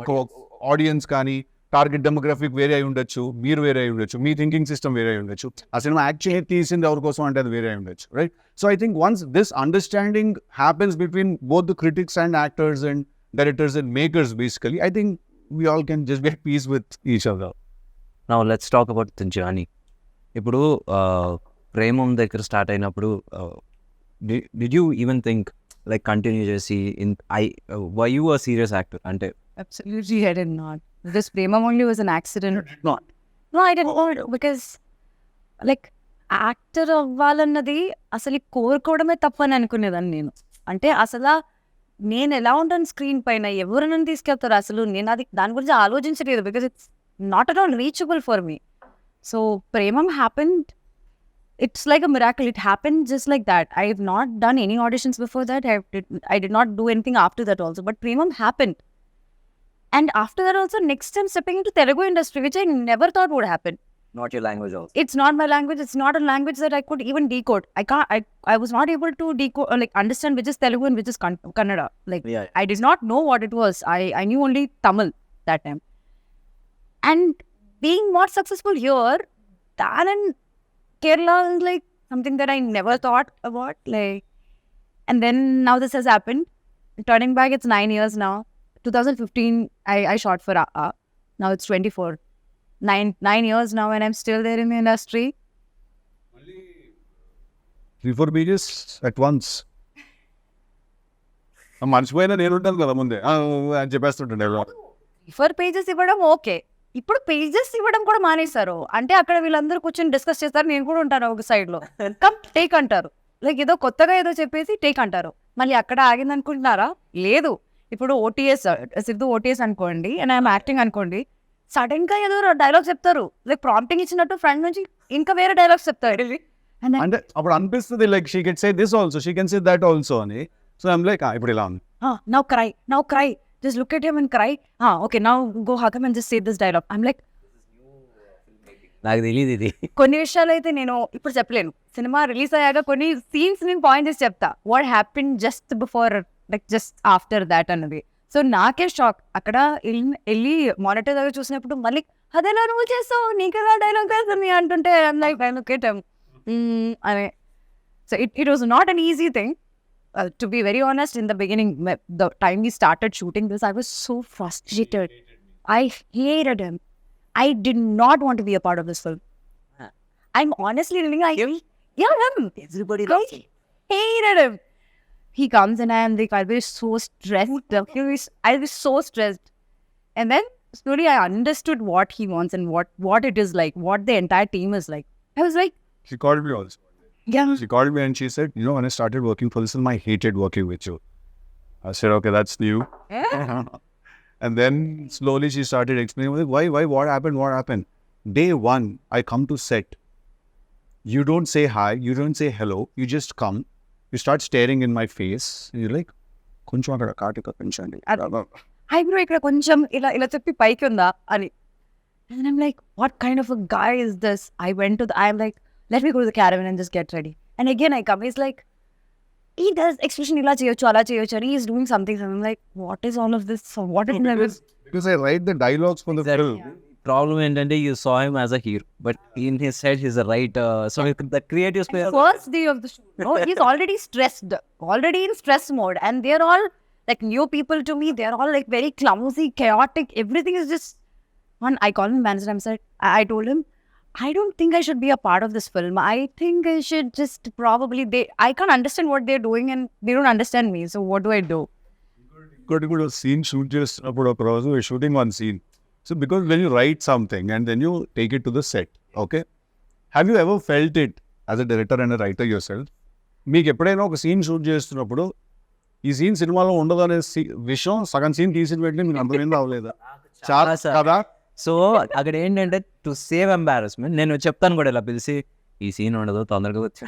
ఒక ఆడియన్స్, కానీ టార్గెట్ డెమోగ్రఫిక్ వేరే అయి ఉండొచ్చు, మీరు వేరే అయి ఉండొచ్చు, మీ థింకింగ్ సిస్టమ్ వేరే అయి ఉండొచ్చు, ఆ సినిమా యాక్చువల్లీ తీసింది ఎవరి కోసం అంటే అది వేరే అయి ఉండొచ్చు, right? So I think once this understanding happens between both the critics and actors and directors and makers, basically I think we all can just be at peace with each other. Now let's talk about the journey. ఇప్పుడు ప్రేమం దగ్గర start అయినప్పుడు did you even think like continue చేసి were you a serious actor? అంటే Absolutely, I did not. This Premam only was an accident. Not. No, I did not, because like actor అవ్వాలన్నది అసలు కోరుకోవడమే తప్పని అనుకునేదాన్ని నేను. అంటే అసలు నేను ఎలా ఉంటాను స్క్రీన్ పైన, ఎవరు నన్ను తీసుకెళ్తారు, అసలు నేను అది దాని గురించి ఆలోచించలేదు, because it's not at all reachable for me. So Premam happened, it's like a miracle. It happened just like that. I have not done any auditions before that. I did not do anything after that also. But Premam happened. And after that also, next time stepping into Telugu industry, which I never thought would happen. not your language also. It's not my language. It's not a language that I could even decode. I was not able to decode, like understand which is Telugu and which is Kannada. Like Yeah. I did not know what it was. I knew only Tamil that time. And being more successful here than in Kerala is like something that I never thought about. Like, and then now this has happened. Turning back, it's 9 years now. 2015, I shot for now it's 24. 9 years now, and I'm still there in the industry. 3-4 pages at once. మర్చిపోయినా నేను ఉంటాను కదా ముందే అని చెప్పేస్తుంటాను refer pages ఇవ్వడం okay, ఇప్పుడు pages ఇవ్వడం కూడా మానేశారు. అంటే అక్కడ వీళ్ళందరూ కూర్చొని డిస్కస్ చేస్తారు, నేను కూడా ఉంటాను ఒక సైడ్ లో, కమ్ టేక్ అంటారు. లైక్ ఏదో కొత్తగా ఏదో చెప్పేసి టేక్ అంటారు. మళ్ళీ అక్కడ ఆగింది అనుకుంటున్నారా? లేదు. ఇప్పుడు ఓటీఎస్, సిద్ధు ఓటీఎస్ అనుకోండి, అండ్ ఐఎమ్ యాక్టింగ్ అనుకోండి, సడన్ గా ఏదో డైలాగ్ చెప్తారు, లైక్ ప్రాంప్టింగ్ ఇచ్చినట్టు ఫ్రంట్ నుంచి ఇంకా వేరే డైలాగ్స్ చెప్తారు. అంటే అప్పుడు అనిపిస్తుంది like she can say this also, she can say that also అని. సో ఐమ్ లైక్ ఇప్పుడు ఇలా ఉంది, now cry, just look at him and cry. Okay, now go hug him and just say this dialogue. I'm like, నాకు తెలియదు ఇది. కొన్ని విషయాలు అయితే నేను ఇప్పుడు చెప్పలేను. సినిమా రిలీజ్ అయ్యాక కొన్ని సీన్స్ నేను పాయింట్ చేసి చెప్తా, what happen just before, like just after that అన్నది. సో నాకే షాక్. అక్కడ వెళ్ళి మానిటర్ దగ్గర చూసినప్పుడు మళ్ళీ అదేలా నువ్వు చేస్తావు, నీకదా డైలాగ్ వేస్తుంది అంటుంటే like I look at him అనే. So it was not an easy thing. To be very honest, in the beginning, the time we started shooting this, I was so frustrated. I hated him. I did not want to be a part of this film. I'm honestly telling you, him. Everybody I hated him. He comes and I am like, I'll be so stressed. I'll be so stressed. And then slowly I understood what he wants and what it is like, what the entire team is like. I was like, she called me also. Yeah. She called me and she said, when I started working for this film, I hated working with you. I said, okay, that's new. And then slowly she started explaining, why, what happened? Day one, I come to set. You don't say hi, you don't say hello, you just come. You start staring in my face. And you're like, koncham akada katika penchandi. Hi bro, ikkada koncham ila cheppi paiki unda ani. And I'm like, what kind of a guy is this? I'm like, let me go to the caravan and just get ready. And again I come, he's like, he does expression ila cheyochu ala cheyochu, and he is doing something. So I'm like, what is all of this? So what is because I write the dialogues for the film. Problem ఏంటంటే you saw him as a hero, but in his head he's a writer. So the creative space. First day of the shoot, no, he's already stressed, already in stress mode, and they're all like new people to me. They're all like very clumsy, chaotic. Everything is just one. I called him manager. I told him, I don't think I should be a part of this film. I think I should just probably, I can't understand what they're doing and they don't understand me. So what do I do? Got to go to a scene shoot just about we're shooting one scene. So because when you write something and then you take it to the set, okay? Have you ever felt it as a director and a writer yourself? మీకు ఎప్పుడైనా ఒక scene shoot చేస్తున్నప్పుడు ఈ scene సినిమాలో ఉండదు అనే విషయం సగం సీన్ తీసిన వెంటనే మీకు అర్థమైంది అవ్వలేదా? చాలా కదా. సో అక్కడ ఏంటంటే టు సేవ్ ఎంబారస్మెంట్ నేను చెప్తాను కూడా ఇలా పిలిచి ఈ సీన్ ఉండదు తొందరగా వచ్చా.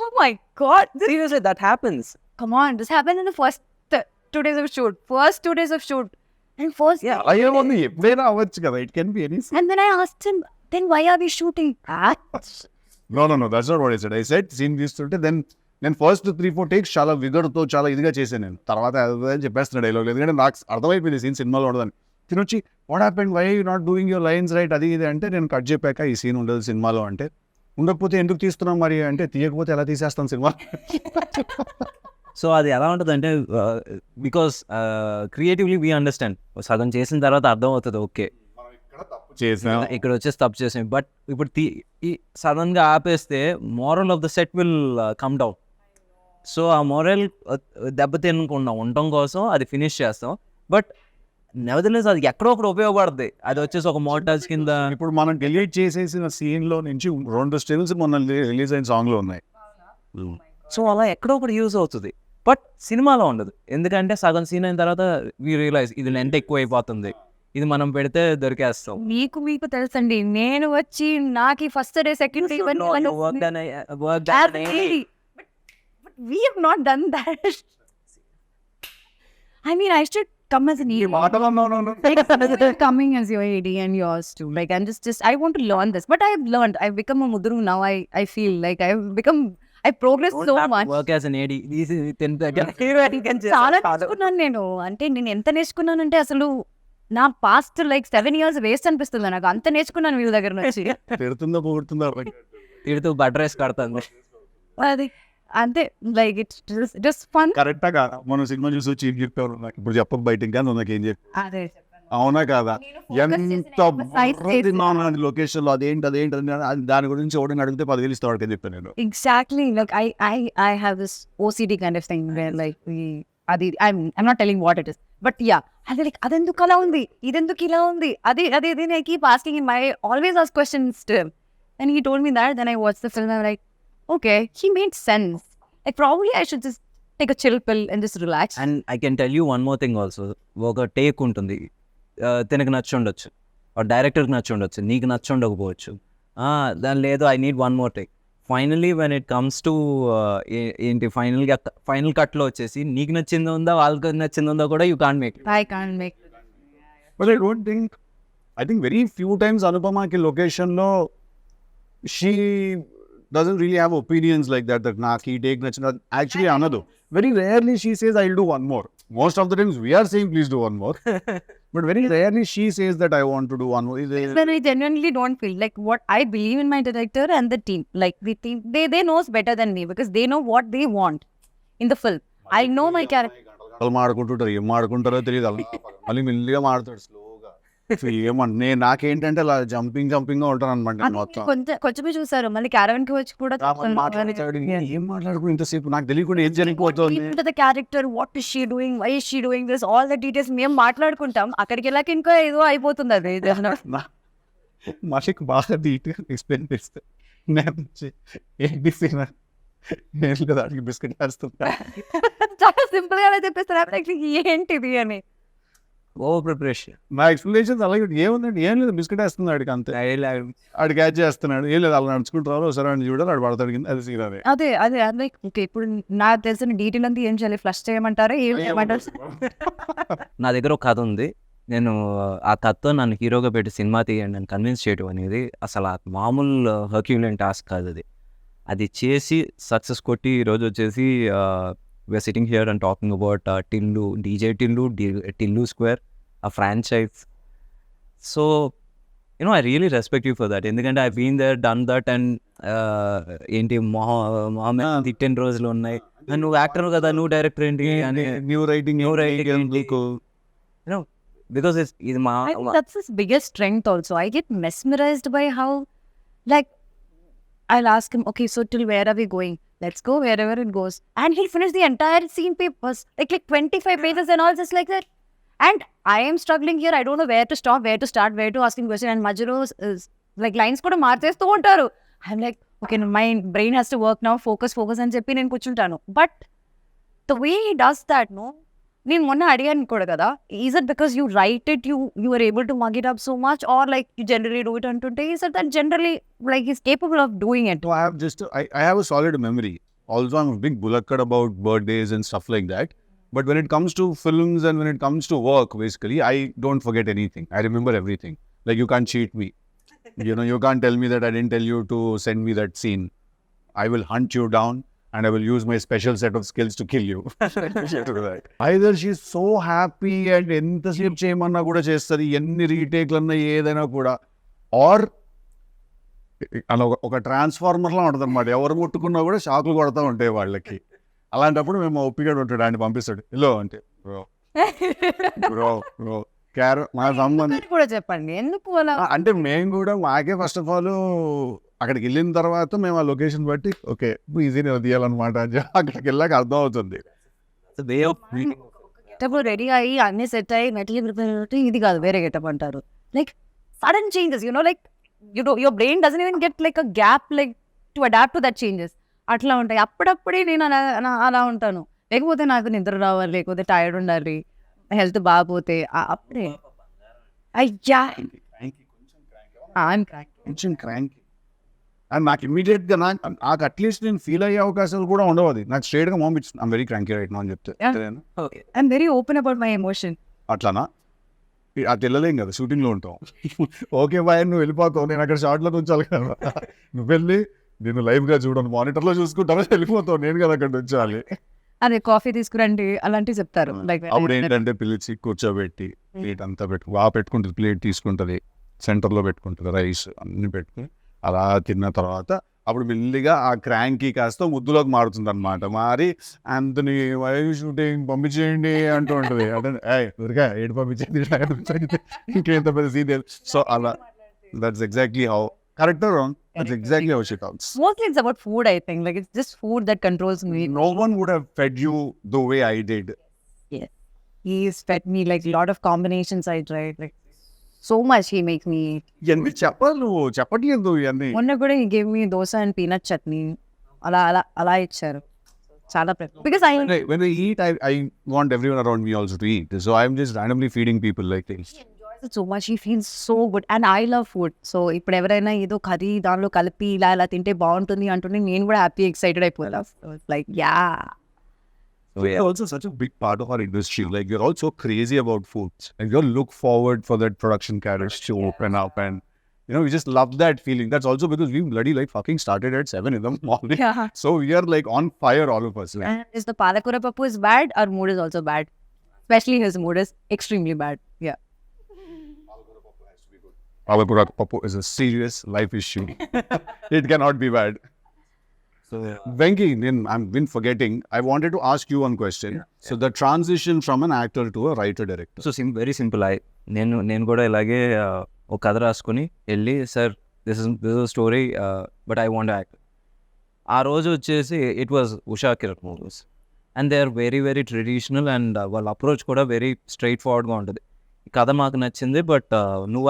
Oh my God. Seriously, that happens. Come on, this happened in the first 2 days of shoot. First 2 days of shoot. And first, అయ్యేమో ఎప్పుడైనా అవ్వచ్చు కదా. It can be any. And then I asked him, then why are we shooting that? No, that's not what I said. I said scene తీస్తుంటే నేను first 3-4 takes చాలా విగర్తో చాలా ఇదిగా చేశాను. నేను తర్వాత చెప్పేస్తున్నా డైలాగ్, ఎందుకంటే నాకు అర్థమైపోయింది సీన్ సినిమాలో ఉండదని. తినొచ్చి what happened, why you not doing your lines right, అది ఇది అంటే నేను కట్ చెప్పాక ఈ సీన్ ఉండదు సినిమాలో అంటే, ఉండకపోతే ఎందుకు తీస్తున్నాం మరి అంటే, తీయకపోతే ఎలా తీసేస్తాం సినిమా. సో అది ఎలా ఉంటుంది అంటే బికాస్ క్రియేటివ్లీ వీ అండర్స్టాండ్, సగం చేసిన తర్వాత అర్థం అవుతుంది ఓకే ఇక్కడ వచ్చేసి తప్పు చేసాం. బట్ ఇప్పుడు సడన్గా ఆపేస్తే moral of the set will come down. So ఆ మోరల్ దెబ్బతినకుండా ఉండటం కోసం అది ఫినిష్ చేస్తాం. బట్ నెవర్దలెస్ అది ఎక్కడో ఒకటి ఉపయోగపడుతుంది. అది వచ్చేసి ఒక మోటార్స్ కింద. ఇప్పుడు మనం డిలీట్ చేసేసిన సీన్లో నుంచి 2 స్టిల్స్ మొన్న రిలీజ్ అయిన సాంగ్లో ఉన్నాయి. సో అలా ఎక్కడో ఒకటి యూజ్ అవుతుంది, బట్ సినిమాలో ఉండదు. ఎందుకంటే సగం సీన్ అయిన తర్వాత వీ రియలైజ్ ఇది లెంత్ ఎక్కువ అయిపోతుంది, ఇది మనం పెడితే దొరికేస్తాం. మీకు తెలుసండి, నేను వచ్చి నాకు first day second day we have not done that. I mean, I should come as an ED. Coming as your AD and yours too. Like, I'm just I want to learn this. But I've learned. I've become a mudru now. I feel like I've progressed so much. Work as an AD. చాలా నేర్చుకున్నాను నేను. అంటే నేను ఎంత నేర్చుకున్నానంటే అసలు నా past like 7 years waste అనిపిస్తుంది నాకు. అంత నేర్చుకున్నాను వీళ్ళ దగ్గర నుంచి. తిడుతూ బటర్ వేసి కడుతుంది అది అంతే. Like it's fun. కరెక్టా కాదా? మనం సినిమా చూసి వచ్చి ఏం చెప్పారు నాకు ఇప్పుడు చెప్పక బయట ఇంకా నాకేం చెప్పి, అవునా కాదా? ఎంత లొకేషన్ లో అదేంటి దాని గురించి ఎవడని అడిగితే 10,000 ఇస్తాడు అని చెప్పాను నేను. Exactly. Like I have this OCD kind of thing where like అది I'm not telling what it is, but yeah అది లైక్ అదెందుకు అలా ఉంది, ఇదెందుకు ఇలా ఉంది, అది అది అది I keep asking in my always ask questions to him, and he told me that. Then I watch the film, I'm like okay, he made sense. Like probably I should just take a chill pill and just relax. And I can tell you one more thing also. ఒక take ఉంటుంది, తనకు నచ్చి ఉండొచ్చు, డైరెక్టర్కి నచ్చి ఉండొచ్చు, నీకు నచ్చి ఉండకపోవచ్చు. దాని లేదు I need one more take. Finally when it comes to ఏంటి ఫైనల్ కట్లో వచ్చేసి నీకు నచ్చింది ఉందా వాళ్ళకి నచ్చింది ఉందా కూడా you can't make. I can't make But I think very few times Anupamaki location lo she doesn't really have opinions like that naaki take nachina. Actually another very rarely she says I'll do one more. Most of the times we are saying please do one more. But very rarely she says that I want to do one more. when I genuinely don't feel like what I believe in my director and the team, like the team, they knows better than me because they know what they want in the film. I know my character. వాళ్ళు మాడుకుంటుంటారు, ఏం మాడుకుంటారో తెలియదు. అలా మళ్ళీ మెల్లిగా మాడతాడు స్లోగా. ఏమన్నా నాకేంటంటే అలా జంపింగ్ గా ఉంటాను అనమాట మొత్తం. కొంచెమే చూసారు, మళ్ళీ క్యారవన్ కి వచ్చి కూడా మాట్లాడతాడు, ఏం మాట్లాడుకుని ఇంతసేపు నాకు తెలియకుండా ఏం జరిగిపోతుంది. The character, what is she doing, why is she doing this, all the details మేము మాట్లాడుకుంటాం. అక్కడికి వెళ్ళాక ఇంకా ఏదో అయిపోతుంది అది. మషిక్ బాగా నీట్గా ఎక్స్ప్లెయిన్ చేస్తే నేను కదా అడిగి బిస్కెట్ వేస్తున్నా. చాలా సింపుల్ గా చెప్పేస్తారు ఏంటిది అని. Over preparation. నా ఎక్స్ప్లెనేషన్స్ అలాగే ఏముందండి, ఏం లేదు బిస్కెట్ వేస్తుంది ఆడికి అంతే. ఆడు క్యాచ్ చేస్తున్నాడు, ఏం లేదు అలా నడుచుకుంటారు, ఒకసారి అని చూడాలి ఆడు పడతాడు కింద. అది సీన్ అదే అదే లైక్ ఓకే ఇప్పుడు నాకు తెలిసిన డీటెయిల్ అంతా ఏం చేయాలి, ఫ్లష్ చేయమంటారా ఏం చేయమంటారు? నా దగ్గర ఒక కథ ఉంది, నేను ఆ కథతో నన్ను హీరోగా పెట్టి సినిమా తీయండి అని కన్విన్స్ చేయడం అనేది అసలు ఆ మామూలు హర్క్యులెన్ టాస్క్ కాదు. అది చేసి సక్సెస్ కొట్టి ఈరోజు వచ్చేసి we are sitting here and talking about Tillu, DJ Tillu, Tillu square, ఆ franchise. So you know I really respect you for that, ఎందుకంటే I been there, done that. And ఏంటి మొహమ్మద్ 10 రోజులు ఉన్నాయి, నువ్వు యాక్టర్ కదా, నువ్వు డైరెక్టర్ ఏంటి అని, new writing because it's my that's his biggest strength also. I get mesmerized by how, like, I'll ask him, okay, so till where are we going? Let's go wherever it goes. And he'll finish the entire scene papers, like 25 pages and all just like that. And I am struggling here. I don't know where to stop, where to start, where to ask him question. And Majuro is like lines kuda marchestu untaru. I'm like, okay, my brain has to work now. Focus అని చెప్పి నేను కూర్చుంటాను. But the way he does that, no? నేను మొన్న అడిగాను కూడా కదా, is it because you write it, you are able to mug it up so much, or like you generally do it అంటుంటే is it that generally like is capable of doing it? I have a solid memory. Also, I'm a big bulakkad about birthdays and stuff like that. But when it comes to films and when it comes to work, basically, I don't forget anything. I remember everything. Like, you can't cheat me. You can't tell me that I didn't tell you to send me that scene. I will hunt you down. And I will use my special set of skills to kill you. Either she's so happy and ఎంతసేపు చేయమన్నా కూడా చేస్తుంది, ఎన్ని రీటేక్లు అన్నా ఏదైనా కూడా, are అలా ఒక ట్రాన్స్ఫార్మర్లా ఉంటుంది అనమాట. ఎవరు ముట్టుకున్నా కూడా షాకులు కొడతా ఉంటాయి వాళ్ళకి. అలాంటప్పుడు మేము ఒప్పిగా ఉంటాడు, ఆయన పంపిస్తాడు ఇల్లో అంటే బ్రో మా సంబంధం కూడా చెప్పండి ఎందుకు అలా అంటే మేము కూడా మాకే ఫస్ట్ ఆఫ్ ఆల్ అక్కడికి వెళ్ళిన తర్వాత మేము ఆ లొకేషన్ బట్టి ఓకే ఈజీనే తీయాలన్నమాట అని అక్కడికి వెళ్ళాక అర్థం అవుతుంది. గెటప్ రెడీ అయ్యి అన్ని సెట్ అయ్యి మెటీరియల్ ప్రిపేర్, ఇది కాదు వేరే గెటప్ అంటారు. Like sudden changes, like your brain doesn't even get like a gap like to adapt to that changes. అట్లా ఉంటాయి. అప్పుడప్పుడే నేను అలా ఉంటాను. లేకపోతే నాకు నిద్ర రావాలి, లేకపోతే టైర్డ్ ఉండాలి, హెల్త్ బాగపోతే అప్పుడే అయ్యా కొంచెం క్రాంకీ. అండ్ నాకు ఇమ్మీడియట్గా నాకు అట్లీస్ట్ నేను ఫీల్ అయ్యే అవకాశాలు కూడా ఉండవు. అది నాకు స్ట్రైట్గా పంపించింది I'm very cranky right now అని చెప్తే I'm very open about my emotion. అట్లానా? అది వెళ్ళలేం కదా, షూటింగ్లో ఉంటాం. ఓకే బాయ్ నువ్వు వెళ్ళిపోతావు, నేను అక్కడ షార్ట్లో ఉంచాలి కదా, నువ్వు వెళ్ళి నేను లైవ్గా చూడను, మానిటర్లో చూసుకుంటాను, వెళ్ళిపోతావు, నేను కదా అక్కడ ఉంచాలి. అదే కాఫీ తీసుకురండి అలాంటివి చెప్తారు. లైక్ అప్పుడు ఏంటంటే పిలిచి కూర్చోబెట్టి ప్లేట్ అంతా పెట్టుకుంటుంది, ప్లేట్ తీసుకుంటుంది, సెంటర్లో పెట్టుకుంటుంది, రైస్ అన్ని పెట్టుకుని అలా తిన్న తర్వాత అప్పుడు మెల్లిగా ఆ క్రాంకీ కాస్త ముద్దులోకి మారుతుంది అనమాట. మారి అంతని వై షూటింగ్ పంపించేయండి అంటూ ఉంటుంది. అంటే ఊరికా ఏడు పంపించేది ఇంకేంత పెద్ద సీరియల్. సో అలా that's exactly how correct or wrong? That's exactly how she talks. Mostly it's about food, I think. Like it's just food that controls me. No one would have fed you the way I did. he's fed me like a lot of combinations I tried. Like so much he makes me eat. ఇవన్నీ చెప్పాలి నువ్వు చెప్పట్లేదు ఇవన్నీ. మొన్న కూడా he gave me dosa and peanut chutney. అలా ఇచ్చారు. చాలా because When I eat, I want everyone around me also to eat. So I'm just randomly feeding people like things. he enjoys it so much. He feels so good and I love food. So ఇప్పుడు ఎవరైనా ఏదో curry దానిలో కలిపి ఇలా తింటే బాగుంటుంది అంటుంటే నేను కూడా హ్యాపీ ఎక్సైటెడ్ అయిపోతా. So it's like yeah. So it's also such a big part of our industry. Like you're all so crazy about foods, and you all look forward for that production carriage to open up, and we just love that feeling. That's also because we bloody like fucking started at 7 in the morning. Yeah. So we are like on fire, all of us. Like, And is the palakura pappu is bad, our mood is also bad. Especially his mood is extremely bad. Yeah. Palakura Papu is a serious life issue. It cannot be bad. So Venky, I've been forgetting. I wanted to ask you one question. So the transition from an actor to a writer director. So very simple. నేను కూడా ఇలాగే ఒక కథ రాసుకొని వెళ్ళి sir this is story but I want act. ఆ రోజు వచ్చేసి it was Usha Kiran movies and they are very very traditional and వాళ్ళ అప్రోచ్ కూడా వెరీ స్ట్రైట్ ఫార్వర్డ్గా ఉంటుంది. ఈ కథ మాకు నచ్చింది బట్ నువ్వు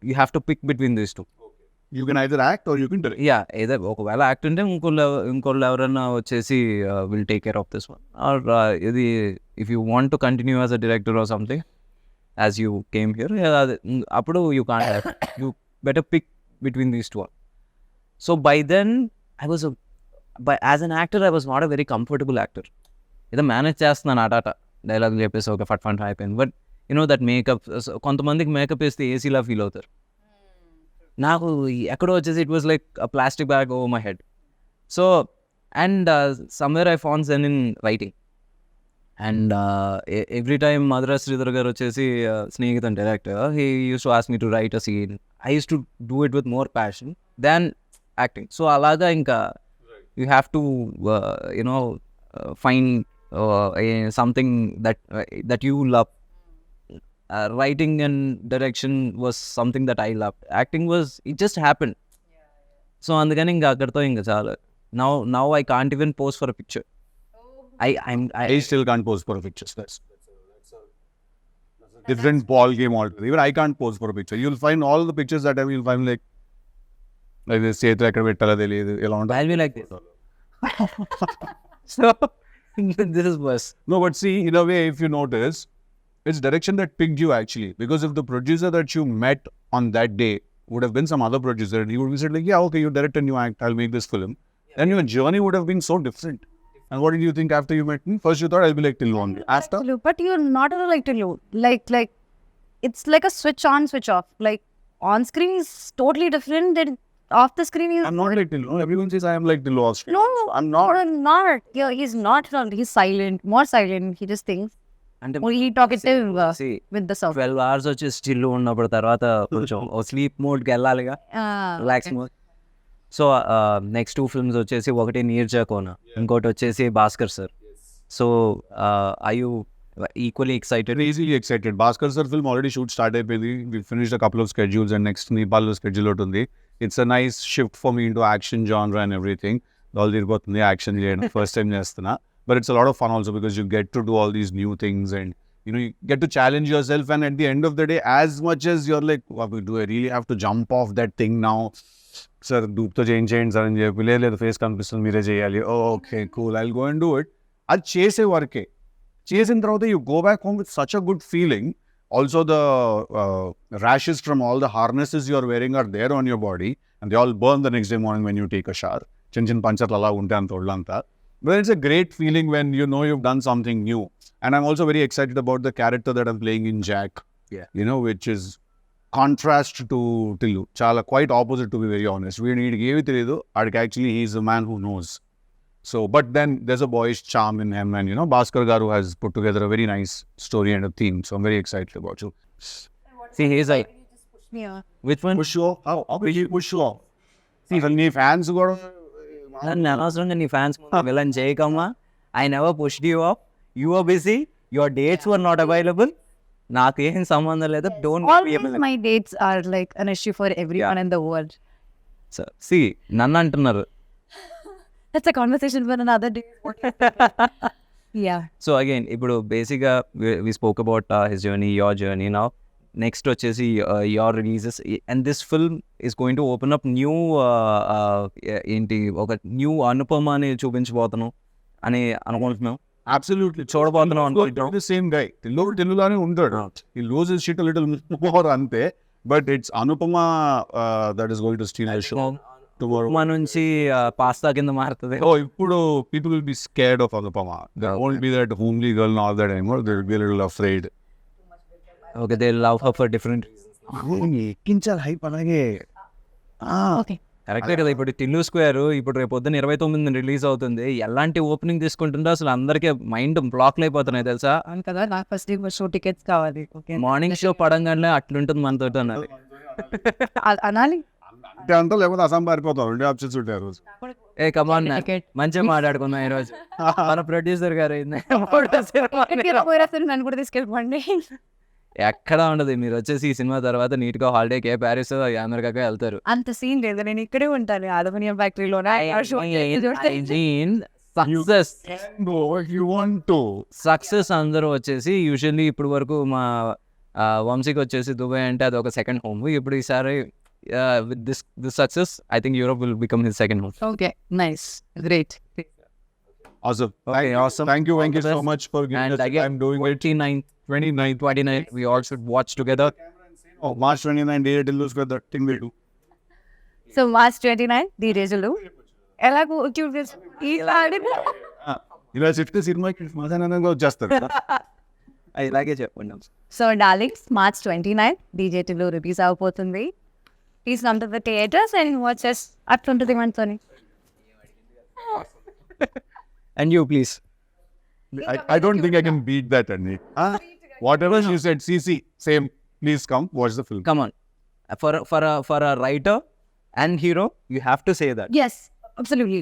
you have to pick between these two. You can either act or you can direct. Yeah ఏదో ఒకవేళ యాక్ట్ ఉంటే ఇంకోళ్ళు ఎవరైనా వచ్చేసి will take care of this one or ఇది if you want to continue as a director or something as you came here అప్పుడు you can't you better pick between these two. So by then I was as an actor I was not a very comfortable actor. ఏదో manage చేస్తున్నాను ఆటాట dialogue చెప్పేసి ఒక ఫట్ అయిపోయింది. But that makeup కొంతమందికి makeup వేస్తే ఏసీలా ఫీల్ అవుతారు. నాకు ఎక్కడో వచ్చేసి it was like a plastic bag over my head. So and somewhere I found zen in writing and every time Madhura Sridhar garu వచ్చేసి స్నేహితుని director he used to ask me to write a scene. I used to do it with more passion than acting. So అలాగా ఇంకా you have to find something that you love. Writing and direction was something that I loved. Acting it just happened. So అందుకని ఇంకా అక్కడితో ఇంకా చాలా. Now I can't even pose for a picture. I still can't pose for a picture. That's a different ball game altogether. Even I can't pose for a picture. You'll find all the pictures that you'll find like this చేతులు ఎక్కడ పెట్టాలో తెలియదు ఎలా ఉంటుంది. I'll be like this. So this is worse. No, but see, in a way, if you notice, it's direction that picked you actually. Because if the producer that you met on that day would have been some other producer, he would have said like, yeah, okay, you direct and you act, I'll make this film. Then your journey would have been so different. And what did you think after you met me? First you thought I'll be like Tillu only. After? But you're not like Tillu. Like it's like a switch on, switch off. Like on screen is totally different than off the screen is... I'm not like Tillu. Everyone says I am like Tillu off screen. No, I'm not. I'm not. Yeah, he's not. He's silent. More silent. He just thinks. అంటే Only talkative see, with the sound. 12 hours వచ్చి still ఉన్నప్పుడు తర్వాత కొంచెం sleep మోడ్కి వెళ్ళాలిగా, relax mode. So next 2 films వచ్చేసి ఒకటి నీర్జాకోన, ఇంకోటి వచ్చేసి Bhaskar sir. So I you equally excited? Crazily excited. Bhaskar sir film already shoot started. We finished a couple of schedules and next Nepal schedule out ఉంది. It's a nice shift for me into action genre and everything. All the action చేయడం first time చేస్తున్నా. But it's a lot of fun also because you get to do all these new things and you get to challenge yourself, and at the end of the day, as much as you're like, do I really have to jump off that thing now? Sir, doopto change sir ani cheppi లేదు face కనిపిస్తుంది మీరే చేయాలి. Okay, cool, I'll go and do it. అది చేసే వరకే. చేసిన తర్వాత you go back home with such a good feeling. Also the rashes from all the harnesses you're wearing are there on your body and they all burn the next day morning when you take a shower. చిన్న పంచర్లు అలా ఉంటాయి అంత ఒళ్ళంతా. But it's a great feeling when you know you've done something new. And I'm also very excited about the character that I'm playing in Jack. Yeah. Which is contrast to Tillu. Chala quite opposite, to be very honest. We need to give it actually he's a man who knows. So, but then there's a boyish charm in him, and Bhaskar Garu has put together a very nice story and a theme. So I'm very excited about you. See, he's like, which one? Push you off? How will you push you off? See, when your fans go, నన్ను అనవసరంగా నీ fans villain చేయకమ్మా. I never pushed you up. You are busy, your dates were not available. నాకు ఏం సంబంధం లేదు. All my dates are like an issue for everyone in the world. So see నన్ను అంటున్నారు. That's a conversation for another day. Yeah so again ఇప్పుడు బేసిక్గా we spoke about his journey, your journey. Now next వచ్చేసి your releases and this film is going to open up new ఏంటి ఒక new అనుపమాని చూపించబోతున్నాం అని అనుకుంటున్నాం. Absolutely చూడబోతున్నాం అనుకుంటున్నాం. Same guy తెలుగులానే ఉంటాడు. ఈ లూజ్ షిట్ లిటిల్ మోర్ అంతే. But it's Anupama that is going to steal the show tomorrow. మా నుంచి పాస్తా కింద మారుతుంది. Oh, ఇప్పుడు people will be scared of Anupama. There won't be that homely girl and all that anymore. They will be a little afraid. Okay, they love her for different. ఎక్కించాలి hype అలాగే. Okay కరెక్టే కదా. ఇప్పుడు Tillu square ఇప్పుడు రేపు పొద్దున్న 29 release అవుతుంది. ఎలాంటి ఓపెనింగ్ తీసుకుంటుందో అసలు అందరికీ మైండ్ బ్లాక్లు అయిపోతున్నాయి తెలుసా. అవును కదా, నాకు ఫస్ట్ షో టికెట్స్ కావాలి. ఓకే మార్నింగ్ షో పడంగానే అట్లుంటుంది మనతో అన్నది. అనాలి. అంటే అంతా లేకపోతే అసం పారిపోతాం. 2 ఆప్షన్స్ ఉంటాయి ఆ రోజు. ఏ కమాన్, మంచిగా మాట్లాడుకున్నాం ఈరోజు. మన ప్రొడ్యూసర్ గారు నన్ను కూడా తీసుకెళ్ళిపోండి. ఎక్కడ ఉండదు. మీరు వచ్చేసి ఈ సినిమా తర్వాత నీట్ గా హాలిడేకి ప్యారిస్ అమెరికాకి వెళ్తారు. అంత సీన్ లేదు, నేను ఇక్కడే ఉంటాను అలుమినియం ఫ్యాక్టరీలోనే. Success No, if you want to. Success అందరూ వచ్చేసి యూజువల్లీ ఇప్పుడు వరకు మా వంశీకి వచ్చేసి దుబాయ్ అంటే అది ఒక సెకండ్ హోమ్. ఇప్పుడు ఈసారి with this success I think Europe will become his second home. Okay nice great. Awesome. Okay, awesome. Thank you, Venky, so much for giving And us again, time doing it. 29th, we all should watch together. Oh, March 29, day till lose that thing we do. So March 29 ది రోజులు ఎలాగో ఇలా చెప్తే సినిమాకి సమాధానంగా వచ్చేస్తారు. ఇలాగే చెప్పండి. So darlings, March 29 DJ Tillu release అవబోతుంది. Please come to the theatres and watches. అట్లుంటుంది మనతోని. And you please. I don't think I can beat that, Andy. Whatever she said, CC, same. Please come watch the film. Come on. For a writer and hero, you have to say that. Yes, absolutely.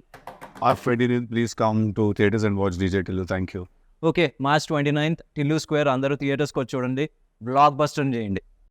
Our Ferdinand, please come to theaters and watch DJ Tillu. Thank you. Okay, March 29th, Tillu square అందరూ థియేటర్స్కి వచ్చి చూడండి. Block buster చేయండి.